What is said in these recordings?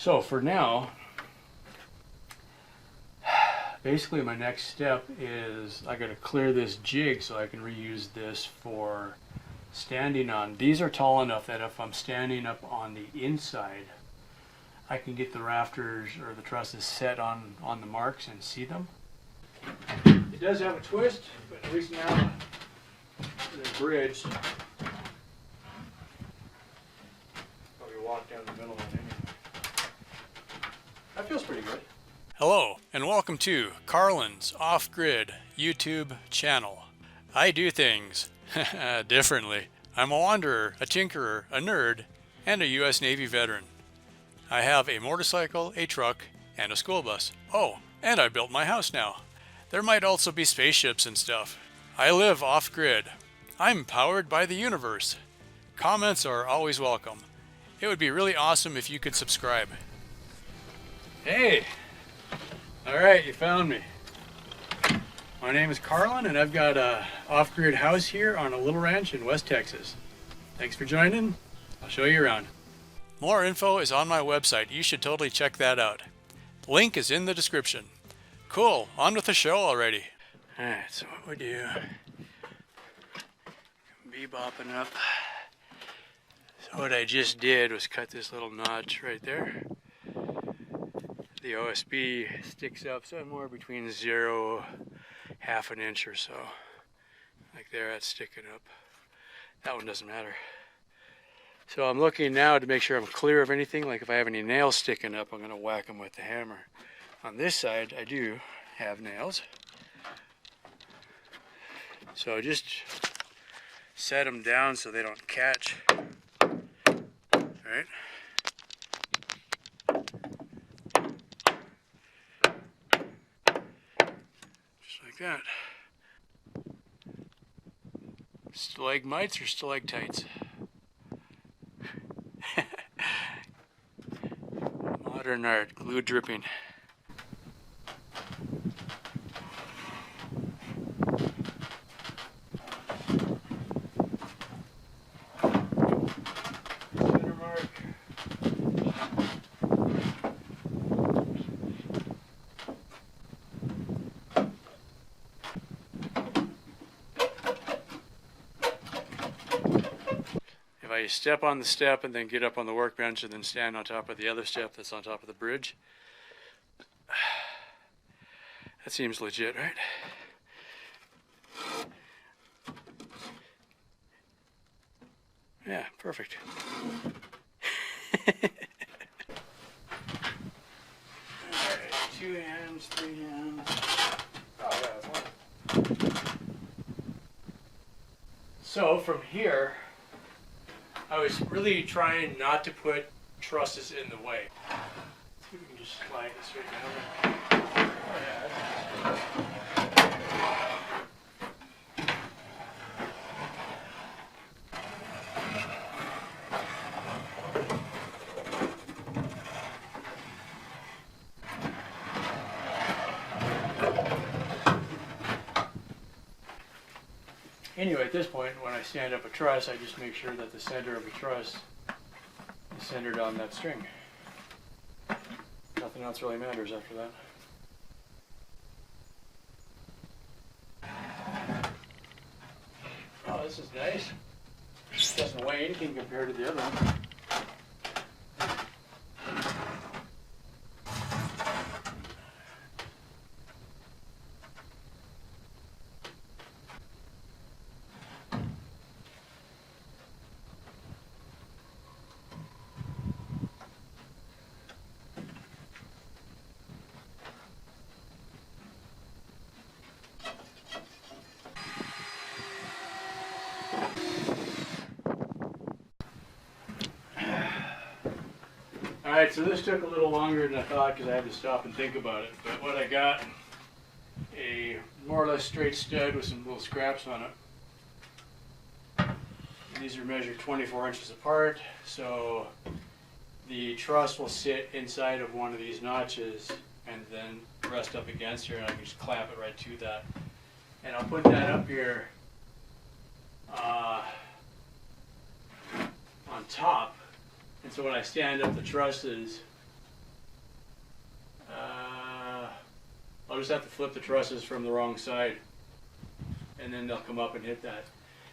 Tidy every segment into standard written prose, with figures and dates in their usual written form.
So for now, basically my next step is I gotta clear this jig so I can reuse this for standing on. These are tall enough that if I'm standing up on the inside, I can get the rafters or the trusses set on the marks and see them. It does have a twist, but at least now they're bridged. Probably walk down the middle of it anyway. That feels pretty good. Hello, and welcome to Carlin's Off-Grid YouTube channel. I do things differently. I'm a wanderer, a tinkerer, a nerd, and a U.S. Navy veteran. I have a motorcycle, a truck, and a school bus. Oh, and I built my house now. There might also be spaceships and stuff. I live off-grid. I'm powered by the universe. Comments are always welcome. It would be really awesome if you could subscribe. Hey! Alright, you found me. My name is Carlin, and I've got a off-grid house here on a little ranch in West Texas. Thanks for joining. I'll show you around. More info is on my website. You should totally check that out. The link is in the description. Cool, on with the show already. Alright, so what we do, bebopping up. So what I just did was cut this little notch right there. The OSB sticks up somewhere between 0, half an inch or so. Like there, that's sticking up. That one doesn't matter. So I'm looking now to make sure I'm clear of anything. Like if I have any nails sticking up, I'm going to whack them with the hammer. On this side, I do have nails. So just set them down so they don't catch. Alright. Just like that. Stalagmites or stalactites? Modern art, glue dripping. Center mark. If I step on the step and then get up on the workbench and then stand on top of the other step that's on top of the bridge, that seems legit, right? Yeah, perfect. Alright, 2 hands, 3 hands. Oh, yeah, that's one. So from here, I was really trying not to put trusses in the way. See if we can just slide this right down. Oh, yeah. Anyway, at this point, when I stand up a truss, I just make sure that the center of the truss is centered on that string. Nothing else really matters after that. Oh, this is nice. It doesn't weigh anything compared to the other one. Alright, so this took a little longer than I thought because I had to stop and think about it. But what I got, a more or less straight stud with some little scraps on it. These are measured 24 inches apart, so the truss will sit inside of one of these notches and then rest up against here, and I can just clamp it right to that. And I'll put that up here on top. And so when I stand up the trusses, I'll just have to flip the trusses from the wrong side, and then they'll come up and hit that.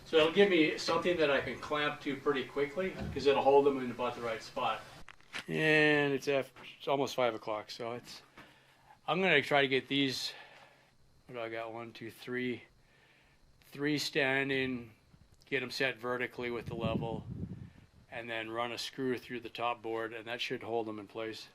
So it'll give me something that I can clamp to pretty quickly, because it'll hold them in about the right spot. And it's almost 5 o'clock, so I'm going to try to get these, what do I got, 1, 2, 3, 3 standing, get them set vertically with the level, and then run a screw through the top board, and that should hold them in place.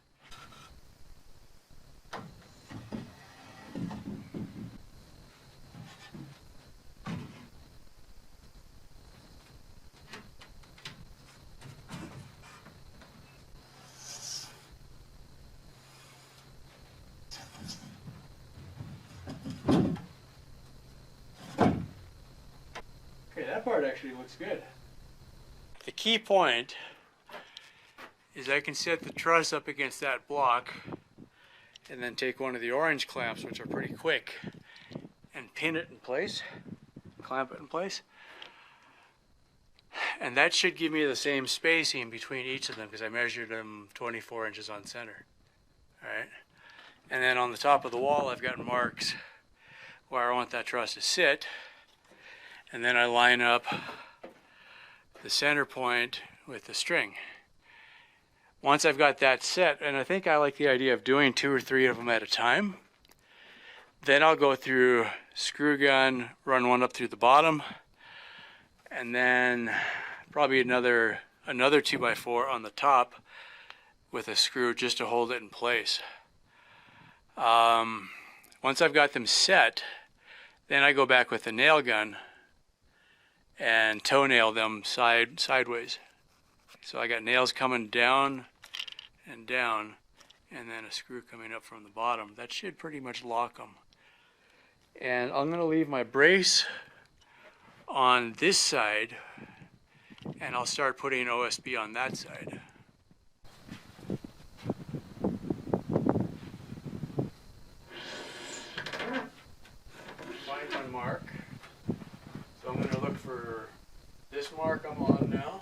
Okay, that part actually looks good. The key point is I can set the truss up against that block and then take one of the orange clamps, which are pretty quick, and pin it in place, clamp it in place. And that should give me the same spacing between each of them, because I measured them 24 inches on center. All right. And then on the top of the wall, I've got marks where I want that truss to sit. And then I line up the center point with the string. Once I've got that set, and I think I like the idea of doing 2 or 3 of them at a time, then I'll go through screw gun, run one up through the bottom, and then probably another 2x4 on the top with a screw just to hold it in place. Once I've got them set, then I go back with the nail gun and toenail them sideways. So I got nails coming down and down, and then a screw coming up from the bottom. That should pretty much lock them. And I'm going to leave my brace on this side, and I'll start putting OSB on that side. Find my mark. So I'm going to look for this mark I'm on now.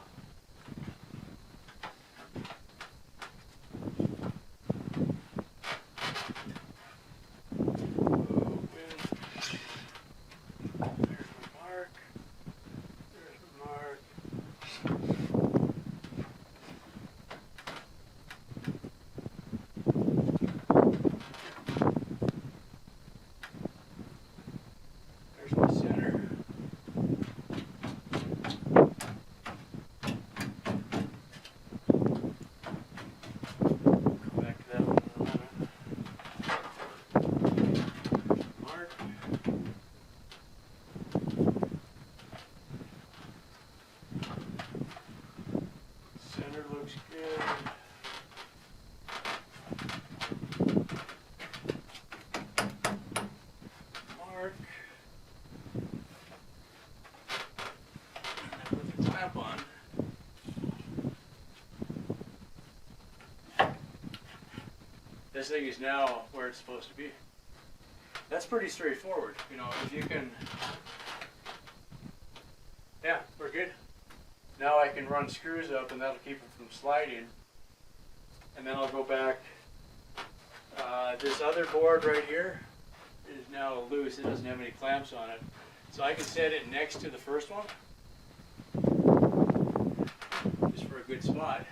This thing is now where it's supposed to be. That's pretty straightforward, you know, if you can, yeah, we're good. Now I can run screws up and that'll keep it from sliding. And then I'll go back. This other board right here is now loose, it doesn't have any clamps on it. So I can set it next to the first one, just for a good spot.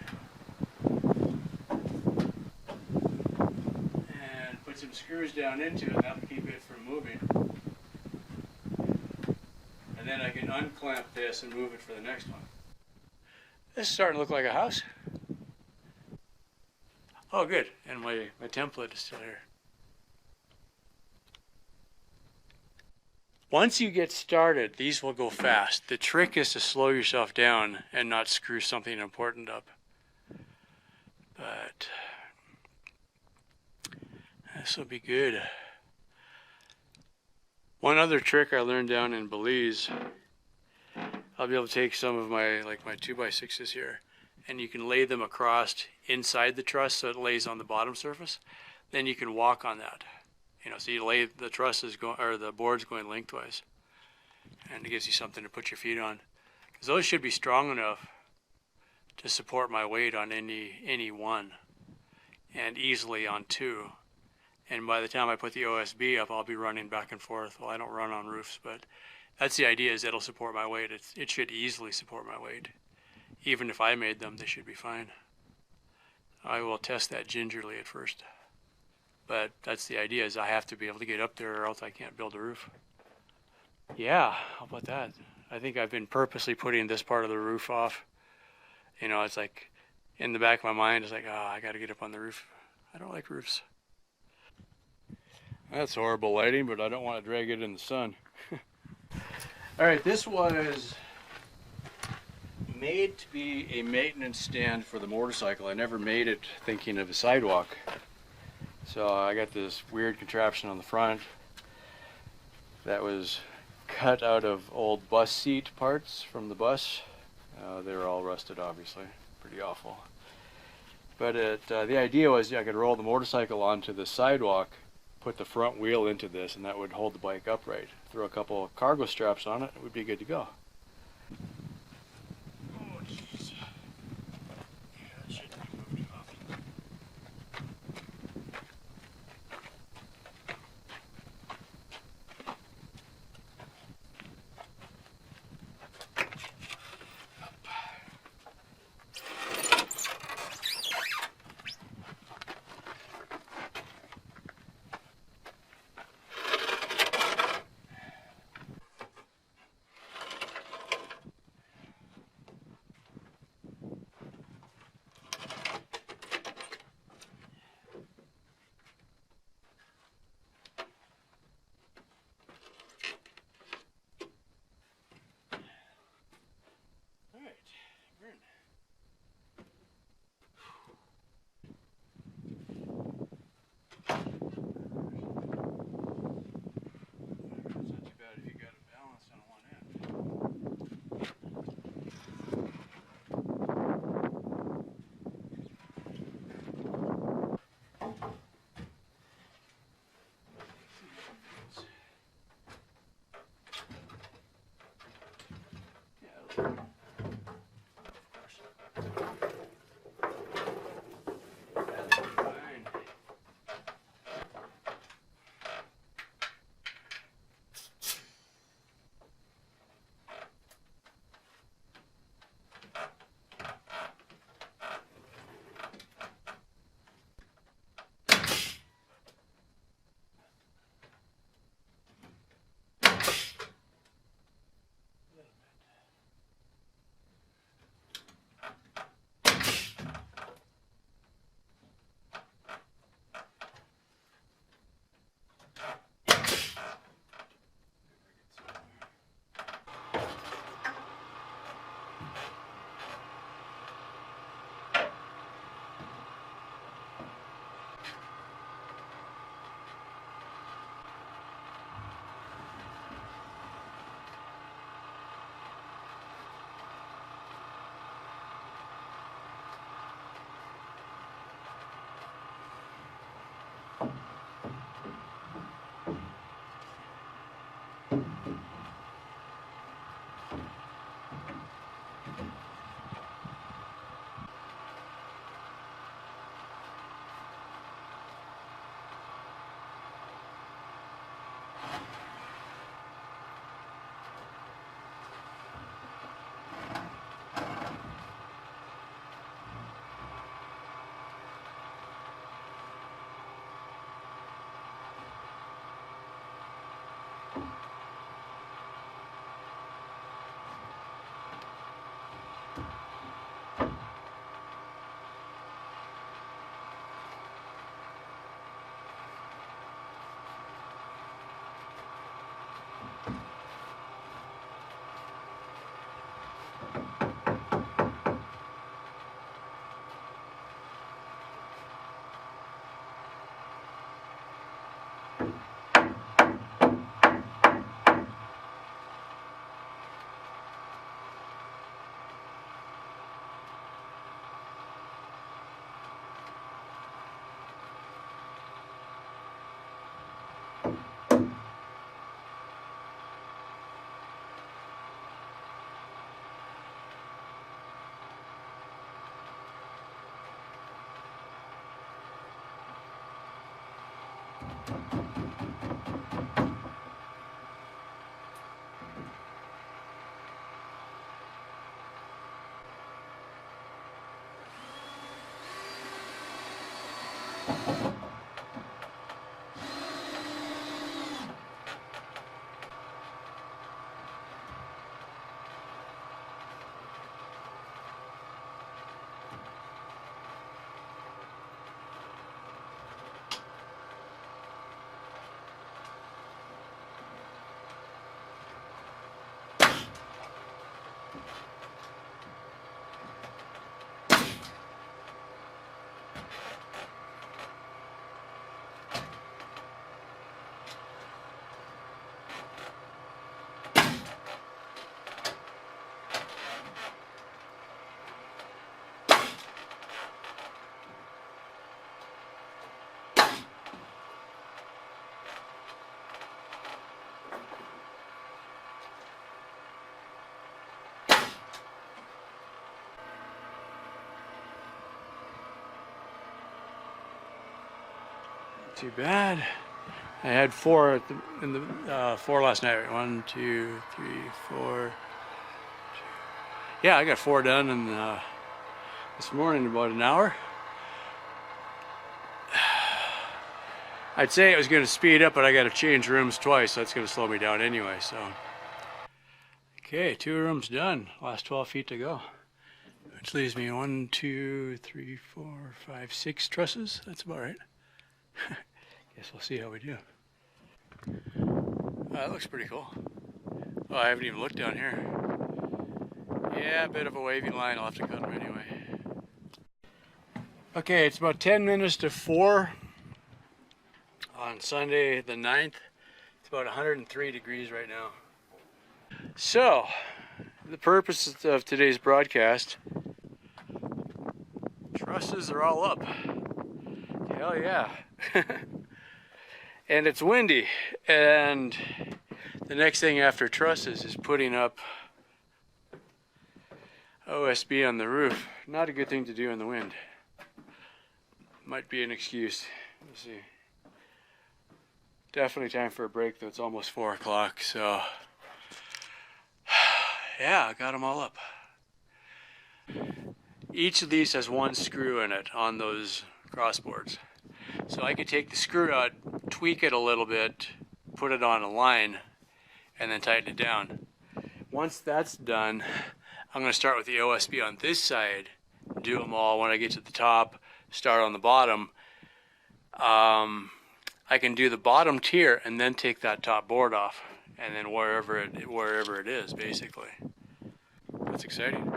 Some screws down into it, that'll keep it from moving. And then I can unclamp this and move it for the next one. This is starting to look like a house. Oh good, and my template is still here. Once you get started, these will go fast. The trick is to slow yourself down and not screw something important up. But this will be good. One other trick I learned down in Belize, I'll be able to take some of my 2x6s here, and you can lay them across inside the truss so it lays on the bottom surface. Then you can walk on that. You know, so you lay the trusses or the boards going lengthwise, and it gives you something to put your feet on. Because those should be strong enough to support my weight on any one, and easily on 2. and by the time I put the OSB up, I'll be running back and forth. Well, I don't run on roofs, but that's the idea, is it'll support my weight. It should easily support my weight. Even if I made them, they should be fine. I will test that gingerly at first. But that's the idea, is I have to be able to get up there or else I can't build a roof. Yeah, how about that? I think I've been purposely putting this part of the roof off. You know, it's like in the back of my mind, it's like, oh, I got to get up on the roof. I don't like roofs. That's horrible lighting, but I don't want to drag it in the sun. All right, this was made to be a maintenance stand for the motorcycle. I never made it thinking of a sidewalk. So I got this weird contraption on the front that was cut out of old bus seat parts from the bus. They were all rusted, obviously. Pretty awful. But the idea was, I could roll the motorcycle onto the sidewalk, put the front wheel into this, and that would hold the bike upright. Throw a couple of cargo straps on it, it would be good to go. Oh, jeez. Yeah, that should be moved off. Too bad. I had four in the four last night. 1, 2, 3, 4. Yeah, I got 4 done in this morning in about an hour. I'd say it was going to speed up, but I got to change rooms twice, so that's going to slow me down anyway. So, okay, 2 rooms done. Last 12 feet to go, which leaves me 1, 2, 3, 4, 5, 6 trusses. That's about right. Guess we'll see how we do. That looks pretty cool. Oh, I haven't even looked down here. Yeah, a bit of a wavy line. I'll have to cut them anyway. Okay, it's about 10 minutes to 4 on Sunday the 9th. It's about 103 degrees right now. So, the purpose of today's broadcast, trusses are all up. Hell yeah. And it's windy, and the next thing after trusses is putting up OSB on the roof. Not a good thing to do in the wind. Might be an excuse. We'll see. Definitely time for a break though. It's almost 4 o'clock, so yeah, I got them all up. Each of these has 1 screw in it on those crossboards. So I could take the screw out, tweak it a little bit, put it on a line, and then tighten it down. Once that's done, I'm going to start with the OSB on this side, do them all. When I get to the top, start on the bottom. I can do the bottom tier and then take that top board off, and then wherever it is, basically. That's exciting.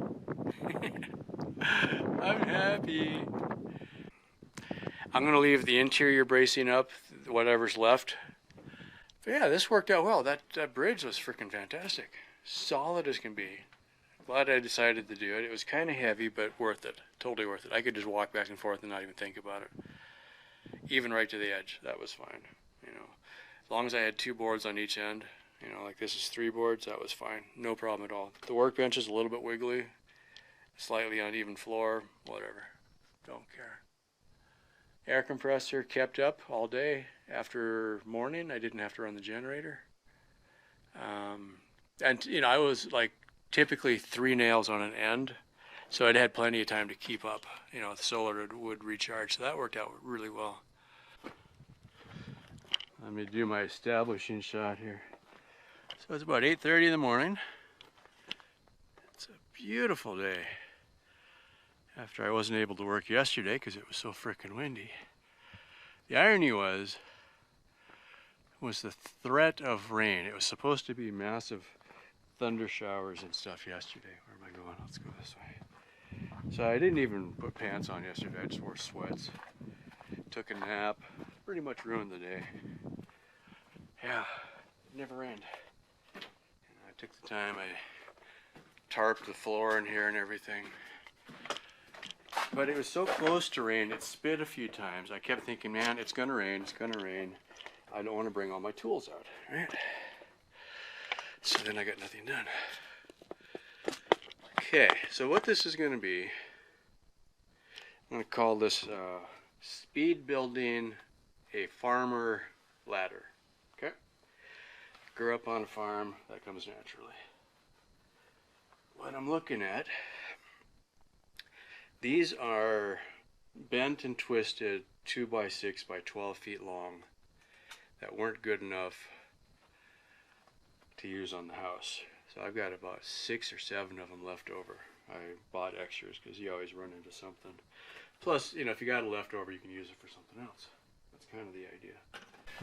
I'm happy. I'm going to leave the interior bracing up, whatever's left. But yeah, this worked out well. That bridge was freaking fantastic. Solid as can be. Glad I decided to do it. It was kind of heavy, but worth it. Totally worth it. I could just walk back and forth and not even think about it. Even right to the edge. That was fine. You know, as long as I had 2 boards on each end, you know, like this is 3 boards, that was fine. No problem at all. The workbench is a little bit wiggly, slightly uneven floor, whatever. Don't care. Air compressor kept up all day. After morning, I didn't have to run the generator. And, you know, I was like typically 3 nails on an end, so I'd had plenty of time to keep up. You know, the solar would recharge, so that worked out really well. Let me do my establishing shot here. So it's about 8:30 in the morning. It's a beautiful day. After I wasn't able to work yesterday because it was so frickin' windy. The irony was the threat of rain. It was supposed to be massive thunder showers and stuff yesterday. Where am I going? Let's go this way. So I didn't even put pants on yesterday. I just wore sweats. Took a nap. Pretty much ruined the day. Yeah, it never rained. And I took the time. I tarped the floor in here and everything. But it was so close to rain, it spit a few times. I kept thinking, man, it's gonna rain, it's gonna rain. I don't want to bring all my tools out, right? So then I got nothing done. Okay, so what this is gonna be, I'm gonna call this speed building a farmer ladder. Okay? Grew up on a farm, that comes naturally. What I'm looking at, these are bent and twisted 2x6 by 12 feet long that weren't good enough to use on the house. So I've got about 6 or 7 of them left over. I bought extras because you always run into something. Plus, you know, if you got a leftover, you can use it for something else. That's kind of the idea.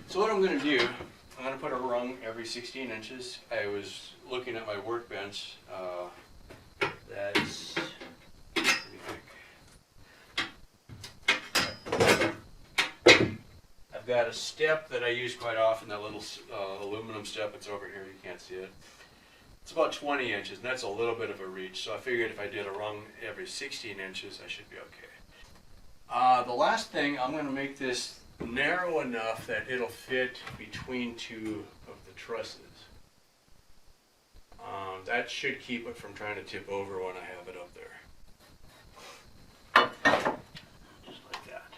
So what I'm going to do, I'm going to put a rung every 16 inches. I was looking at my workbench. That's pretty thick. I've got a step that I use quite often, that little aluminum step. It's over here, you can't see it. It's about 20 inches, and that's a little bit of a reach, so I figured if I did a rung every 16 inches, I should be okay. The last thing, I'm going to make this narrow enough that it'll fit between 2 of the trusses. That should keep it from trying to tip over when I have it up there. Just like that.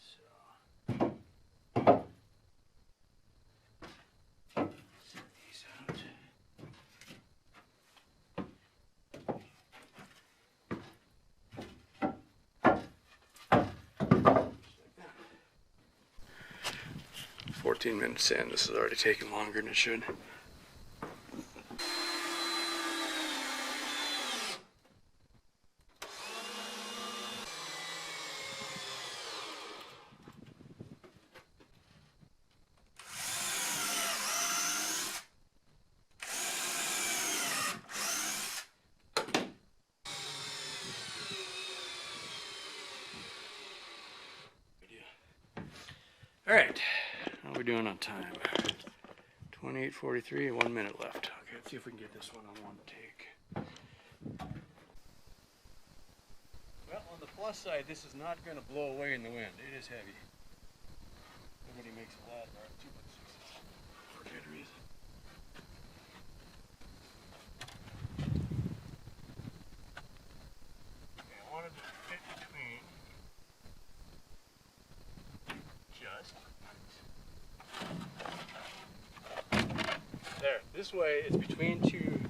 So, 14 minutes in, this is already taking longer than it should. All right, how are we doing on time? 28:43, 1 minute left. Okay, let's see if we can get this one on one take. Well, on the plus side, this is not going to blow away in the wind. It is heavy. Nobody makes a ladder out of 2x6s for good reason. Okay, I wanted to fit between just there. This way it's between 2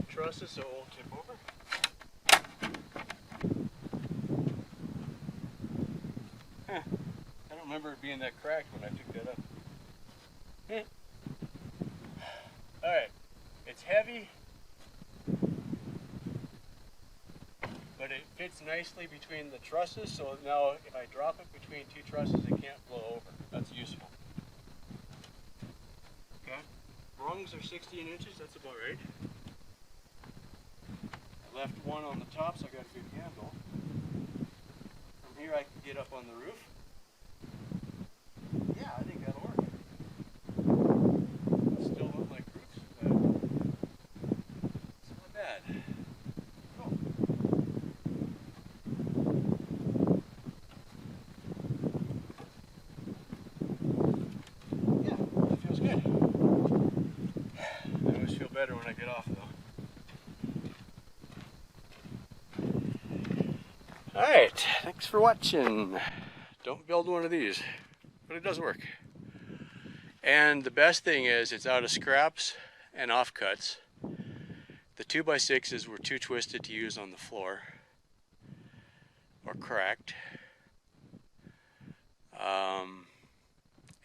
trusses, so it won't tip over. Huh. I don't remember it being that cracked when I took that up. Alright, it's heavy, but it fits nicely between the trusses, so now if I drop it between 2 trusses, it can't blow over. That's useful. Okay, rungs are 16 inches, that's about right. I left one on the top, so I got a good handle. From here I can get up on the roof. Yeah, I think that'll work. Still don't like roofs, but it's not bad. Cool. Yeah, it feels good. I always feel better when I get off, though. Alright, thanks for watching. Don't build one of these, but it does work. And the best thing is it's out of scraps and offcuts. The 2x6s were too twisted to use on the floor or cracked.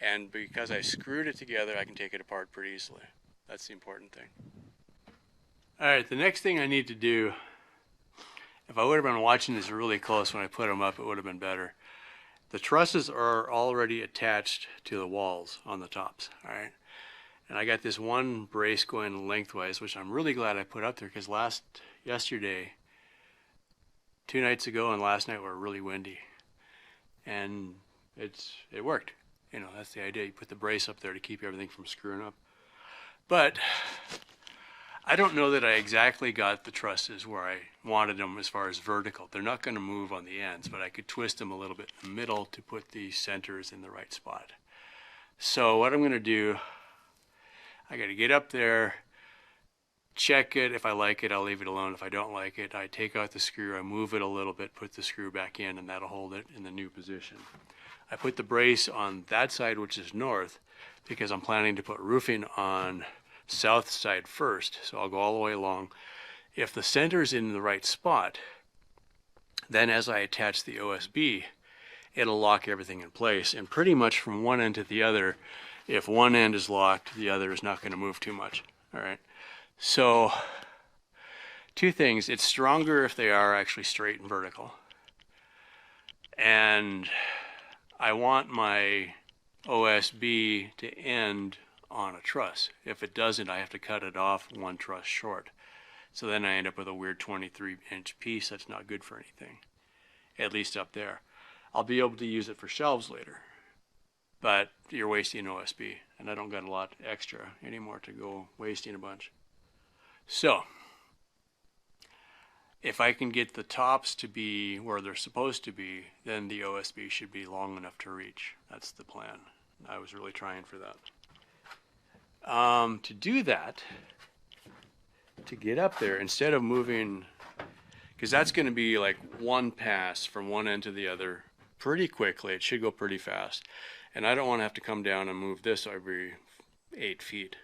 And because I screwed it together, I can take it apart pretty easily. That's the important thing. Alright, the next thing I need to do, if I would have been watching this really close when I put them up, it would have been better. The trusses are already attached to the walls on the tops, all right? And I got this one brace going lengthwise, which I'm really glad I put up there, because yesterday, 2 nights ago and last night were really windy. And it worked. You know, that's the idea. You put the brace up there to keep everything from screwing up. But I don't know that I exactly got the trusses where I wanted them as far as vertical. They're not going to move on the ends, but I could twist them a little bit in the middle to put the centers in the right spot. So what I'm going to do, I got to get up there, check it. If I like it, I'll leave it alone. If I don't like it, I take out the screw, I move it a little bit, put the screw back in, and that'll hold it in the new position. I put the brace on that side, which is north, because I'm planning to put roofing on south side first. So I'll go all the way along. If the center's in the right spot, then as I attach the OSB, it'll lock everything in place. And pretty much from one end to the other, if one end is locked, the other is not going to move too much. All right. So two things. It's stronger if they are actually straight and vertical. And I want my OSB to end on a truss. If it doesn't, I have to cut it off one truss short. So then I end up with a weird 23-inch piece that's not good for anything, at least up there. I'll be able to use it for shelves later, but you're wasting OSB, and I don't got a lot extra anymore to go wasting a bunch. So if I can get the tops to be where they're supposed to be, then the OSB should be long enough to reach. That's the plan. I was really trying for that. To do that, to get up there, instead of moving, because that's going to be like one pass from one end to the other pretty quickly. It should go pretty fast. And I don't want to have to come down and move this every 8 feet.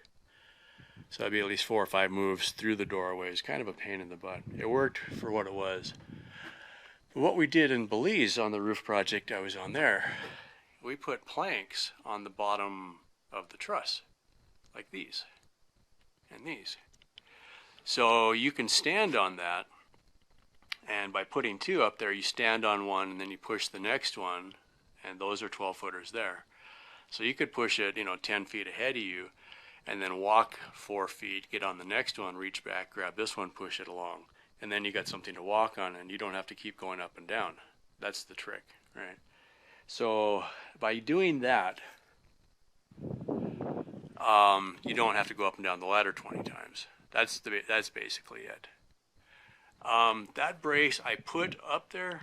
So that'd be at least 4 or 5 moves through the doorway. It's kind of a pain in the butt. It worked for what it was. But what we did in Belize on the roof project I was on there, we put planks on the bottom of the truss, like these and these. So you can stand on that, and by putting 2 up there, you stand on one and then you push the next one, and those are 12-footers there. So you could push it, 10 feet ahead of you, and then walk 4 feet, get on the next one, reach back, grab this one, push it along. And then you got something to walk on, and you don't have to keep going up and down. That's the trick, right? So by doing that, you don't have to go up and down the ladder 20 times. That's basically it. That brace I put up there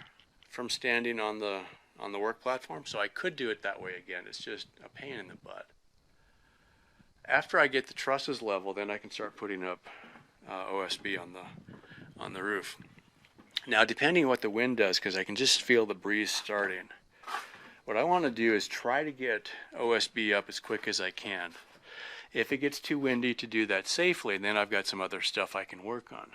from standing on the work platform, so I could do it that way again. It's just a pain in the butt. After I get the trusses level, then I can start putting up OSB on the roof. Now, depending on what the wind does, because I can just feel the breeze starting, what I want to do is try to get OSB up as quick as I can. If it gets too windy to do that safely, then I've got some other stuff I can work on.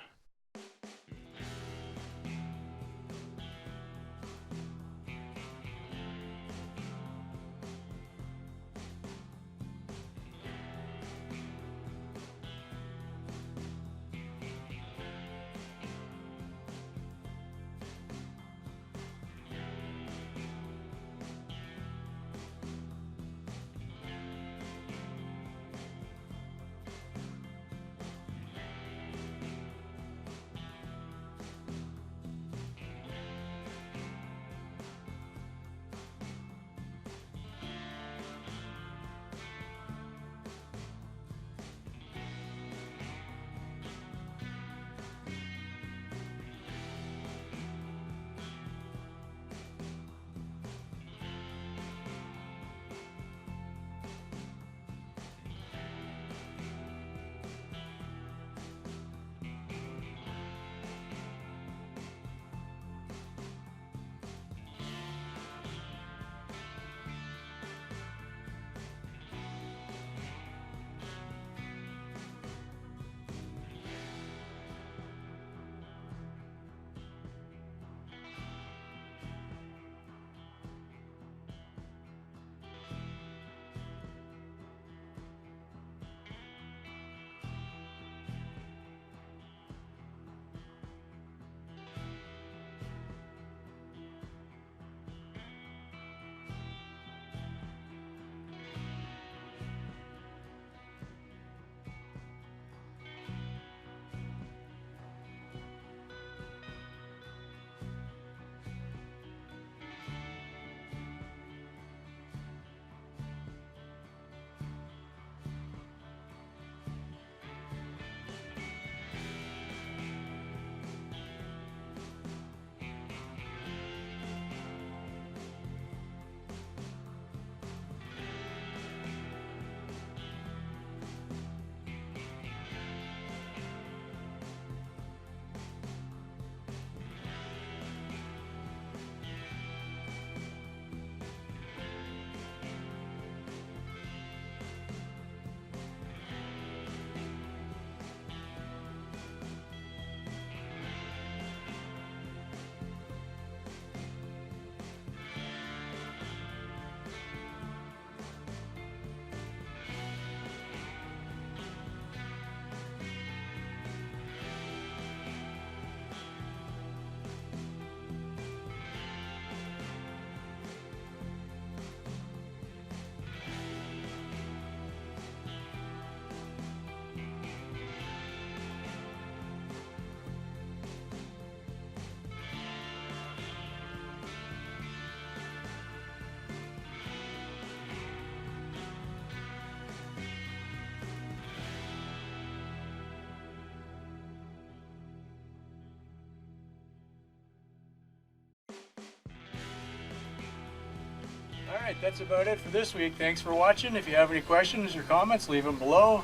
Alright, that's about it for this week. Thanks for watching. If you have any questions or comments, leave them below.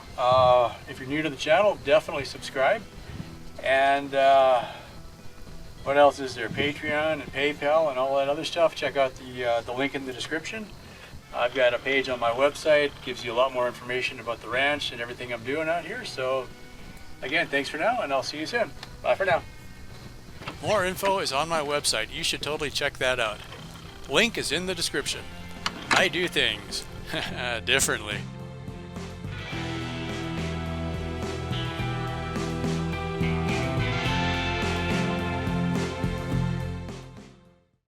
If you're new to the channel, definitely subscribe. And what else is there? Patreon and PayPal and all that other stuff. Check out the link in the description. I've got a page on my website. Gives you a lot more information about the ranch and everything I'm doing out here. So again, thanks for now, and I'll see you soon. Bye for now. More info is on my website. You should totally check that out. Link is in the description. I do things differently.